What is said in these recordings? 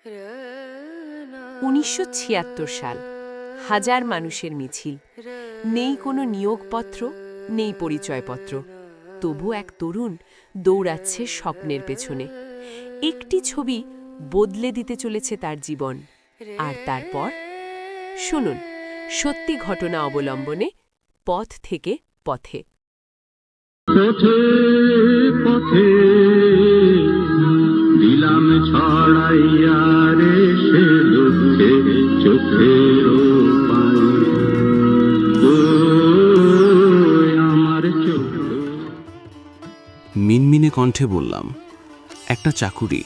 1976 সাল, হাজার মানুষের মিছিল, নেই কোনো নিয়োগপত্র, নেই পরিচয়পত্র। তবু এক তরুণ দৌড়াচ্ছে স্বপ্নের পেছনে। একটি ছবি বদলে দিতে চলেছে তার জীবন। আর তারপর শুনুন সত্যি ঘটনা অবলম্বনে পথ থেকে পথে। পথে পথে দিলাম ছড়াইয়া রে সে দুঃখে চোখের আমার চোখ। মিনমিনে কণ্ঠে বললাম, একটা চাকুরি।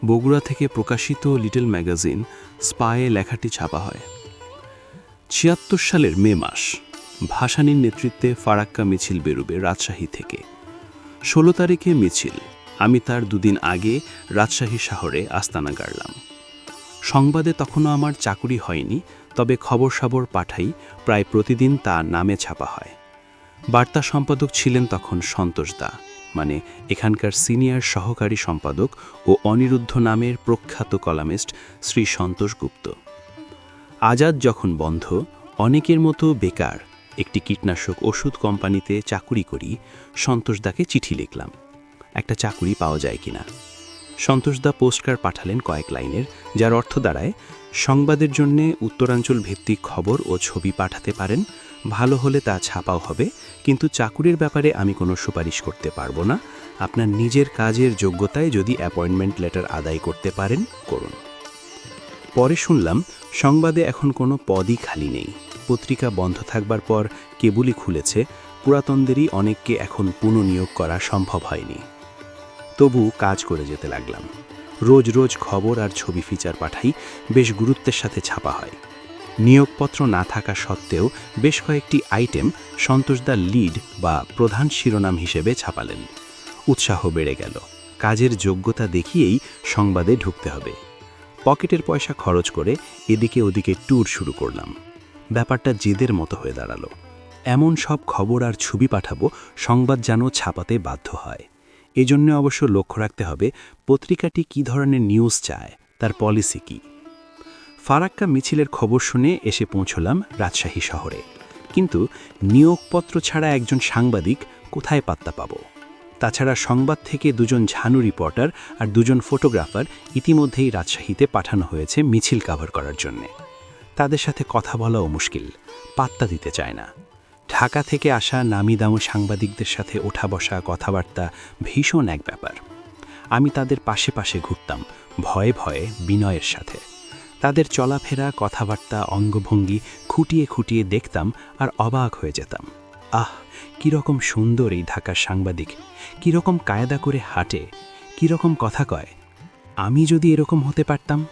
বগুড়া থেকে প্রকাশিত লিটল ম্যাগাজিন স্পায়ে লেখাটি ছাপা হয়। ৭৬ সালের মে মাস, ভাসানীর নেতৃত্বে ফারাক্কা মিছিল বেরোবে রাজশাহী থেকে। ১৬ তারিখে মিছিল। আমি তার দুদিন আগে রাজশাহী শহরে আস্তানা গাড়লাম। সংবাদে তখনও আমার চাকুরি হয়নি, তবে খবর পাঠাই, প্রায় প্রতিদিন তা নামে ছাপা হয়। বার্তা সম্পাদক ছিলেন তখন সন্তোষ দা, মানে এখানকার সিনিয়র সহকারী সম্পাদক ও অনিরুদ্ধ নামের প্রখ্যাত কলামিস্ট শ্রী সন্তোষ গুপ্ত। আজাদ যখন বন্ধ, অনেকের মতো বেকার একটি কীটনাশক ওষুধ কোম্পানিতে চাকুরি করি, সন্তোষদাকে চিঠি লিখলাম, একটা চাকুরি পাওয়া যায় কিনা। সন্তোষদা পোস্টকার্ড পাঠালেন কয়েক লাইনের, যার অর্থ দাঁড়ায়, সংবাদের জন্য উত্তরাঞ্চল ভিত্তিক খবর ও ছবি পাঠাতে পারেন, ভালো হলে তা ছাপাও হবে, কিন্তু চাকুরির ব্যাপারে আমি কোনো সুপারিশ করতে পারবো না। আপনার নিজের কাজের যোগ্যতায় যদি অ্যাপয়েন্টমেন্ট লেটার আদায় করতে পারেন করুন। পরে শুনলাম সংবাদে এখন কোনো পদই খালি নেই। পত্রিকা বন্ধ থাকবার পর কেবলই খুলেছে, পুরাতনদেরই অনেককে এখন পুনঃনিয়োগ করা সম্ভব হয়নি। তবু কাজ করে যেতে লাগলাম। রোজ রোজ খবর আর ছবি ফিচার পাঠাই, বেশ গুরুত্বের সাথে ছাপা হয়। নিয়োগপত্র না থাকা সত্ত্বেও বেশ কয়েকটি আইটেম সন্তোষদার লিড বা প্রধান শিরোনাম হিসেবে ছাপালেন। উৎসাহ বেড়ে গেল। কাজের যোগ্যতা দেখিয়েই সংবাদে ঢুকতে হবে। পকেটের পয়সা খরচ করে এদিকে ওদিকে ট্যুর শুরু করলাম। ব্যাপারটা জেদের মতো হয়ে দাঁড়ালো। এমন সব খবর আর ছবি পাঠাবো, সংবাদ যেন ছাপাতে বাধ্য হয়। এজন্য অবশ্য লক্ষ্য রাখতে হবে পত্রিকাটি কী ধরনের নিউজ চায়, তার পলিসি কী। ফারাক্কা মিছিলের খবর শুনে এসে পৌঁছলাম রাজশাহী শহরে। কিন্তু নিয়োগপত্র ছাড়া একজন সাংবাদিক কোথায় পাত্তা পাব? তাছাড়া সংবাদ থেকে দুজন ঝানু রিপোর্টার আর দুজন ফটোগ্রাফার ইতিমধ্যেই রাজশাহীতে পাঠানো হয়েছে মিছিল কভার করার জন্যে। তাদের সাথে কথা বলাও মুশকিল, পাত্তা দিতে চায় না। ঢাকা থেকে আসা নামি দামি সাংবাদিকদের সাথে ওঠা বসা কথাবার্তা ভীষণ এক ব্যাপার। আমি তাদের পাশে পাশে ঘুরতাম, ভয়ে ভয়ে বিনয়ের সাথে। তাদের চলাফেরা, কথাবার্তা, অঙ্গভঙ্গি খুঁটিয়ে খুঁটিয়ে দেখতাম আর অবাক হয়ে যেতাম। আহ, কীরকম সুন্দর এই ঢাকার সাংবাদিক, কীরকম কায়দা করে হাঁটে, কীরকম কথা কয়। আমি যদি এরকম হতে পারতাম।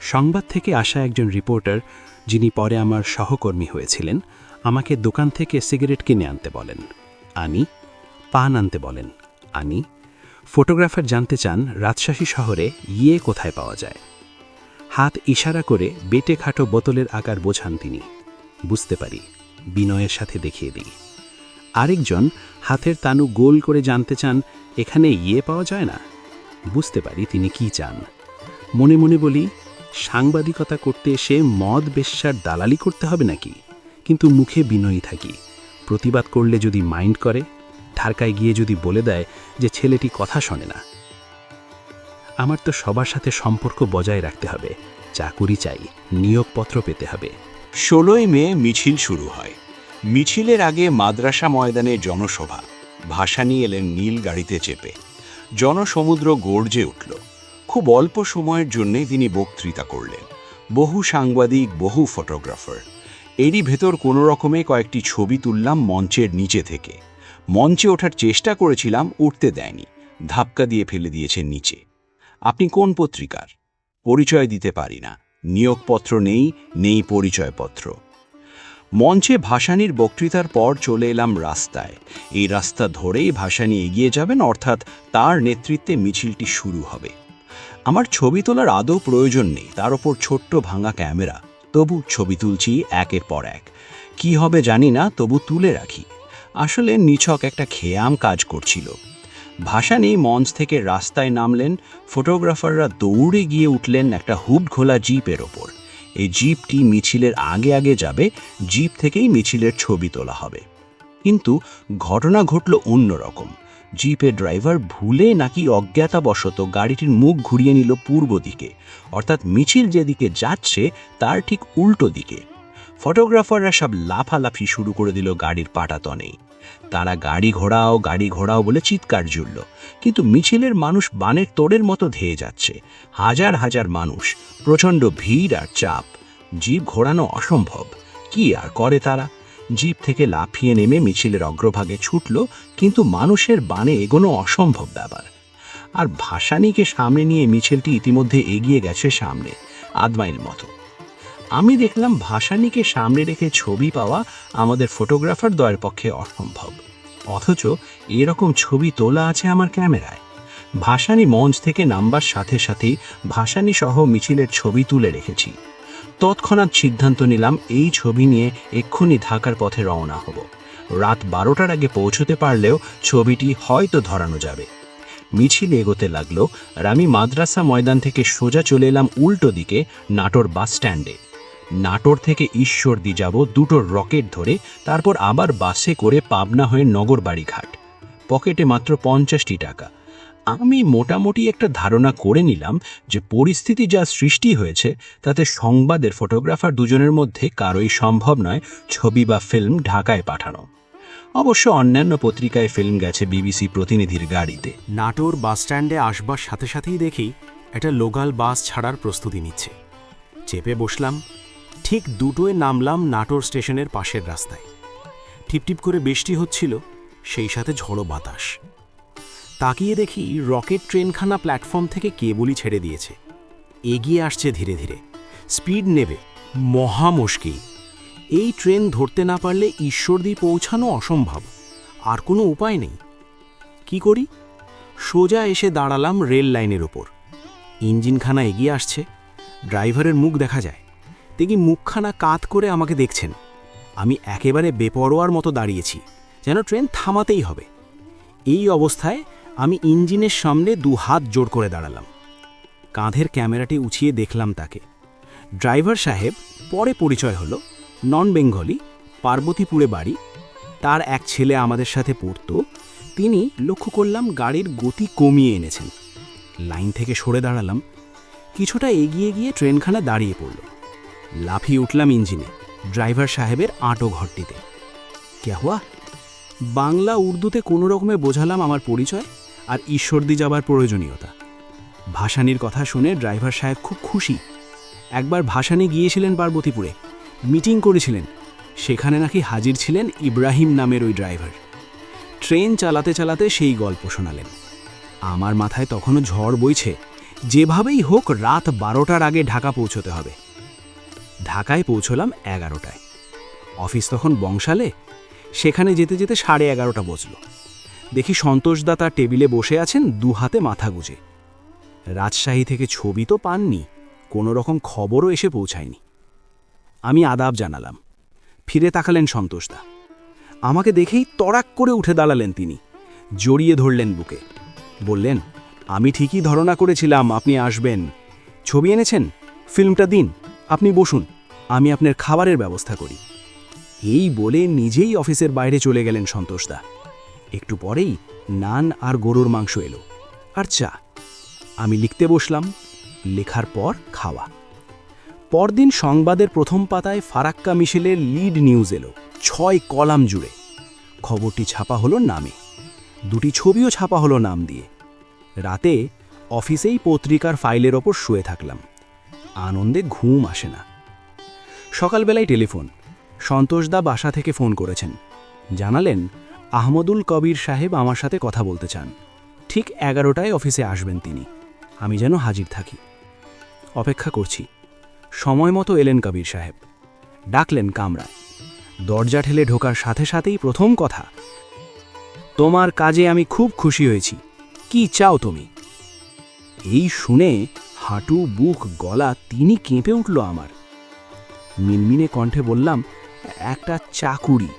সংবাদ থেকে আসা একজন রিপোর্টার, যিনি পরে আমার সহকর্মী হয়েছিলেন, আমাকে দোকান থেকে সিগারেট কিনে আনতে বলেন। আনি। পান আনতে বলেন। আনি। ফটোগ্রাফার জানতে চান রাজশাহী শহরে ইয়ে কোথায় পাওয়া যায়। হাত ইশারা করে বেটে খাটো বোতলের আকার বোঝান তিনি। বুঝতে পারি, বিনয়ের সাথে দেখিয়ে দিই। আরেকজন হাতের তালু গোল করে জানতে চান এখানে ইয়ে পাওয়া যায় না। বুঝতে পারি তিনি কি চান। মনে মনে বলি, সাংবাদিকতা করতে এসে মদ বেশ্যার দালালি করতে হবে নাকি? কিন্তু মুখে বিনয়ী থাকি। প্রতিবাদ করলে যদি মাইন্ড করে, ঢাকায় গিয়ে যদি বলে দেয় যে ছেলেটি কথা শোনে না। আমার তো সবার সাথে সম্পর্ক বজায় রাখতে হবে। চাকুরি চাই, নিয়োগপত্র পেতে হবে। ১৬ই মে মিছিল শুরু হয়। মিছিলের আগে মাদ্রাসা ময়দানে জনসভা। ভাসানী এলেন নীল গাড়িতে চেপে। জনসমুদ্র গর্জে উঠল। খুব অল্প সময়ের জন্যে তিনি বক্তৃতা করলেন। বহু সাংবাদিক, বহু ফটোগ্রাফার। এরই ভেতর কোনো রকমে কয়েকটি ছবি তুললাম মঞ্চের নিচে থেকে। মঞ্চে ওঠার চেষ্টা করেছিলাম, উঠতে দেয়নি, ধাক্কা দিয়ে ফেলে দিয়েছে নিচে। আপনি কোন পত্রিকার? পরিচয় দিতে পারি না। নিয়োগপত্র নেই, নেই পরিচয়পত্র। মঞ্চে ভাসানীর বক্তৃতার পর চলে এলাম রাস্তায়। এই রাস্তা ধরেই ভাসানী এগিয়ে যাবেন, অর্থাৎ তার নেতৃত্বে মিছিলটি শুরু হবে। আমার ছবি তোলার আদৌ প্রয়োজন নেই, তার ওপর ছোট্ট ভাঙা ক্যামেরা। তবু ছবি তুলছি একের পর এক। কি হবে জানি না, তবু তুলে রাখি। আসলে নিছক একটা খেয়াম কাজ করছিল। ভাসানী মঞ্চ থেকে রাস্তায় নামলেন, ফটোগ্রাফাররা দৌড়ে গিয়ে উঠলেন একটা হুড খোলা জিপের ওপর। এই জিপটি মিছিলের আগে আগে যাবে, জিপ থেকেই মিছিলের ছবি তোলা হবে। কিন্তু ঘটনা ঘটল অন্যরকম। জিপের ড্রাইভার ভুলে নাকি অজ্ঞাতাবশত গাড়িটির মুখ ঘুরিয়ে নিল পূর্ব দিকে, অর্থাৎ মিছিল যেদিকে যাচ্ছে তার ঠিক উল্টো দিকে। ফটোগ্রাফাররা সব লাফালাফি শুরু করে দিল গাড়ির পাটাতনেই। তারা গাড়ি ঘোড়াও বলে চিৎকার জুড়ল, কিন্তু মিছিলের মানুষ বানের তোড়ের মতো ধেয়ে যাচ্ছে। হাজার হাজার মানুষ, প্রচণ্ড ভিড় আর চাপ, জিপ ঘোরানো অসম্ভব। কি আর করে তারা? জিপ থেকে লাফিয়ে নেমে মিছিলের অগ্রভাগে ছুটল, কিন্তু মানুষের বানে এগোনো অসম্ভব ব্যাপার। আর ভাসানীকে সামনে নিয়ে মিছিলটি ইতিমধ্যে এগিয়ে গেছে সামনে, আধ মাইল মতো। আমি দেখলাম ভাসানীকে সামনে রেখে ছবি পাওয়া আমাদের ফটোগ্রাফার দ্বয়ের পক্ষে অসম্ভব, অথচ এরকম ছবি তোলা আছে আমার ক্যামেরায়। ভাসানী মঞ্চ থেকে নামবার সাথে সাথেই ভাসানী সহ মিছিলের ছবি তুলে রেখেছি। তৎক্ষণাৎ সিদ্ধান্ত নিলাম এই ছবি নিয়ে এক্ষুনি ঢাকার পথে রওনা হব। রাত 12টার আগে পৌঁছতে পারলেও ছবিটি হয়তো ধরানো যাবে। মিছিল এগোতে লাগলো, আর আমি মাদ্রাসা ময়দান থেকে সোজা চলে এলাম উল্টো দিকে নাটোর বাস স্ট্যান্ডে। নাটোর থেকে ঈশ্বরদী যাব দুটো রকেট ধরে, তারপর আবার বাসে করে পাবনা হয়ে নগরবাড়ি ঘাট। পকেটে মাত্র 50টি টাকা। আমি মোটামুটি একটা ধারণা করে নিলাম যে পরিস্থিতি যা সৃষ্টি হয়েছে তাতে সংবাদের ফটোগ্রাফার দুজনের মধ্যে কারোই সম্ভব নয় ছবি বা ফিল্ম ঢাকায় পাঠানো। অবশ্য অন্যান্য পত্রিকায় ফিল্ম গেছে বিবিসি প্রতিনিধির গাড়িতে। নাটোর বাসস্ট্যান্ডে আসবার সাথে সাথেই দেখি একটা লোকাল বাস ছাড়ার প্রস্তুতি নিচ্ছে। চেপে বসলাম, ঠিক দুটোয় নামলাম নাটোর স্টেশনের পাশের রাস্তায়। টিপটিপ করে বৃষ্টি হচ্ছিল, সেই সাথে ঝড়ো বাতাস। তাকিয়ে দেখি রকেট ট্রেনখানা প্ল্যাটফর্ম থেকে কেবলই ছেড়ে দিয়েছে, এগিয়ে আসছে ধীরে ধীরে, স্পিড নেবে, মহা মুশকিল। এই ট্রেন ধরতে না পারলে ঈশ্বরদী পৌঁছানো অসম্ভব, আর কোনো উপায় নেই। কি করি? সোজা এসে দাঁড়ালাম রেল লাইনের ওপর। ইঞ্জিনখানা এগিয়ে আসছে, ড্রাইভারের মুখ দেখা যায়। দেখি মুখখানা কাত করে আমাকে দেখছেন। আমি একেবারে বেপরোয়ার মতো দাঁড়িয়েছি, যেন ট্রেন থামাতেই হবে। এই অবস্থায় আমি ইঞ্জিনের সামনে 2 হাত জোর করে দাঁড়ালাম। কাঁধের ক্যামেরাটি উঁচিয়ে দেখলাম তাকে। ড্রাইভার সাহেব, পরে পরিচয় হলো, নন বেঙ্গলি, পার্বতীপুরে বাড়ি। তার এক ছেলে আমাদের সাথে পড়তো। তিনি, লক্ষ্য করলাম, গাড়ির গতি কমিয়ে এনেছেন। লাইন থেকে সরে দাঁড়ালাম। কিছুটা এগিয়ে গিয়ে ট্রেনখানা দাঁড়িয়ে পড়ল। লাফিয়ে উঠলাম ইঞ্জিনে, ড্রাইভার সাহেবের আঁটো ঘরটিতে। কে হুয়া? বাংলা উর্দুতে কোনো রকমে বোঝালাম আমার পরিচয় আর ঈশ্বরদী যাবার প্রয়োজনীয়তা। ভাসানীর কথা শুনে ড্রাইভার সাহেব খুব খুশি। একবার ভাসানী গিয়েছিলেন পার্বতীপুরে, মিটিং করেছিলেন। সেখানে নাকি হাজির ছিলেন ইব্রাহিম নামের ওই ড্রাইভার। ট্রেন চালাতে চালাতে সেই গল্প শোনালেন। আমার মাথায় তখনও ঝড় বইছে, যেভাবেই হোক রাত 12টার আগে ঢাকা পৌঁছতে হবে। ঢাকায় পৌঁছলাম 11টায়। অফিস তখন বংশালে। সেখানে যেতে যেতে 11:30 বাজল। দেখি সন্তোষদা তার টেবিলে বসে আছেন, 2 হাতে মাথা গুজে। রাজশাহী থেকে ছবি তো পাননি, কোনো রকম খবরও এসে পৌঁছায়নি। আমি আদাব জানালাম। ফিরে তাকালেন সন্তোষদা। আমাকে দেখেই তড়াক করে উঠে দাঁড়ালেন তিনি, জড়িয়ে ধরলেন বুকে। বললেন, আমি ঠিকই ধারণা করেছিলাম আপনি আসবেন। ছবি এনেছেন? ফিল্মটা দিন, আপনি বসুন, আমি আপনার খাবারের ব্যবস্থা করি। এই বলে নিজেই অফিসের বাইরে চলে গেলেন সন্তোষদা। একটু পরেই নান আর গরুর মাংস এলো, আর চা। আমি লিখতে বসলাম, লেখার পর খাওয়া। পরদিন সংবাদের প্রথম পাতায় ফারাক্কা মিছিলের লিড নিউজ এলো, 6 কলাম জুড়ে। খবরটি ছাপা হলো নামে, 2টি ছবিও ছাপা হলো নাম দিয়ে। রাতে অফিসেই পত্রিকার ফাইলের ওপর শুয়ে থাকলাম। আনন্দে ঘুম আসে না। সকালবেলায় টেলিফোন। সন্তোষদা বাসা থেকে ফোন করেছেন। জানালেন আহমদুল কবির সাহেব আমার সাথে কথা বলতে চান। ঠিক 11টায় অফিসে আসবেন তিনি, আমি যেন হাজির থাকি। অপেক্ষা করছি। সময় মতো এলেন কবির সাহেব। ডাকলেন কামরায়। দরজা ঠেলে ঢোকার সাথে সাথেই প্রথম কথা, তোমার কাজে আমি খুব খুশি হয়েছি, কি চাও তুমি? এই শুনে হাঁটু, বুক, গলা তিনি কেঁপে উঠল আমার। মিনমিনে কণ্ঠে বললাম, একটা চাকুরি।